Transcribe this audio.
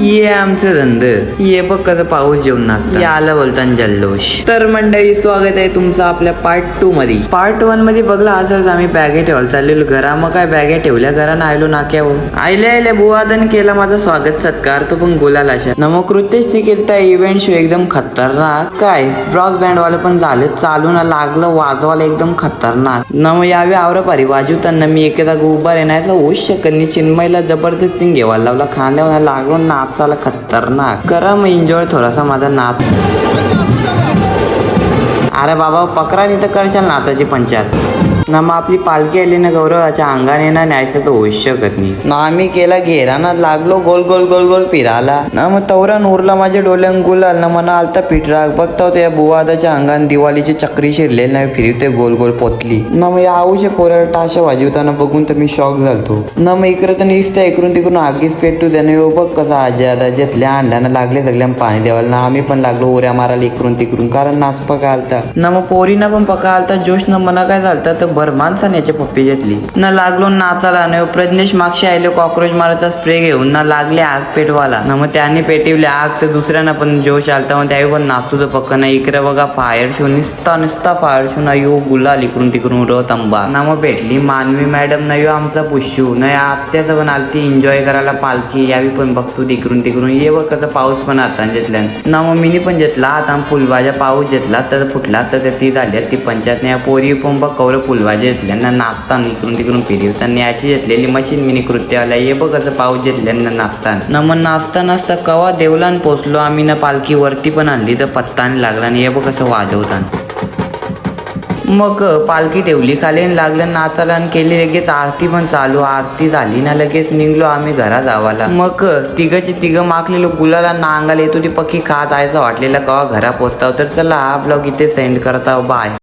ये आमचं धंद ये बघ कसं पाऊस जेवण नाचतं याला बोलताना जल्लोष. तर मंडळी स्वागत आहे तुमचं आपल्या पार्ट 2 मध्ये. पार्ट 1 मध्ये बघला असंच आम्ही बॅगे ठेवायला चाललेलो घरा. मग काय बॅगे ठेवल्या घरानं आयलो नाक्यावर आयल्या बुवादन केला माझा स्वागत सत्कार तो पण बोलायला अशा नमो कृत्यच ती केलता इव्हेंट शो एकदम खतरनाक. काय ब्रॉस बँड वाले पण झाले चालून लागलं वाजवायला एकदम खतरनाक. न मग यावे आवरपारी वाजवताना मी एखादा उभा राहण्याचा होऊच शकत नाही. चिन्मयला जबरदस्ती घेवायला लावला खांद्यावर लागलो नाचाला खतरनाक. करा मग एन्जॉय थोडासा माझा नाच. अरे बाबा पकरा नाही तर करशाल नाचाची पंचायत ना. मग आपली पालखी आली ना गौरवाच्या अंगाने ना न्यायचं तर होऊच शकत नाही ना. आम्ही केला घेराना लागलो गोल गोल गोल गोल फिराला ना. मग तवरा नूरला माझ्या डोल्यान गुलाल ना मना आलता पिठराग बघता होतो या बुवादाच्या अंगाने दिवाळीची चक्री शिरले ना फिरते गोल गोल पोतली ना. मग या आऊच्या पोराला टाशा वाजवताना बघून तर मी शॉक झालतो ना. मग इकडे तर निसत्या इकडून तिकडून आगीच पेटू त्याने बघ कसा आजी जेतल्या अंड्यानं लागले सगळ्या पाणी द्यावायला ना. आम्ही पण लागलो उऱ्या मारायला इकडून तिकडून कारण नाच पका आलता ना. मग पोरीना पण पका आलता जोश न मना काय झालता तर भर माणसाने याची पप्पी घेतली ना. लागलो नाचाला न प्रज्ञेश मागशी आले कॉक्रोच मारायचा स्प्रे घेऊन ना लागले आग पेटवाला ना. मग त्यांनी पेटवले आग तर दुसऱ्यांना पण जोश आलता. मग त्यावेळी पण नाचूचं पक्क ना. इकडे बघा फायर शो नुसता फायर शो ना. यो गुलाल इकडून तिकडून उडवत आंबा ना. मग भेटली मानवी मॅडम ना. यो आमचा पुष्यू ना. आत्याचं पण आलती एन्जॉय करायला पालखी यावी पण बघतो तिकडून तिकडून. ये बघ कसं पाऊस पण आता घेतल्या ना. मग मिनी पण घेतला आता फुलभाज्या पाऊस घेतला तर फुटला तर ती झाली ती पंचायत नाही. पोरी पण बघ कवर फुलभाज्या घेतल्या नाचताना इकडून तिकडून फिरवताना याची घेतलेली मशीन मिनी कृत्याला. ये बघ कसं पाऊस घेतल्यानं नाचताना ना. मग नाचता नाचता कवा देवलान पोचलो आम्ही ना. पालखी वरती पण आणली तर पत्ताने लागला आणि हे बघ कसं वाजवताना. मग पालखी ठेवली खाली लागलं नाचायला आणि केली लगेच आरती पण चालू. आरती झाली ना लगेच निघलो आम्ही घरा जावाला. मग तिघची तिघं मागलेलो गुलाला ना अंगाला येतो ती पक्की खा जायचं वाटलेला कवा घरा पोचताव. तर चला हा ब्लॉग इथे सेंड करता बाय.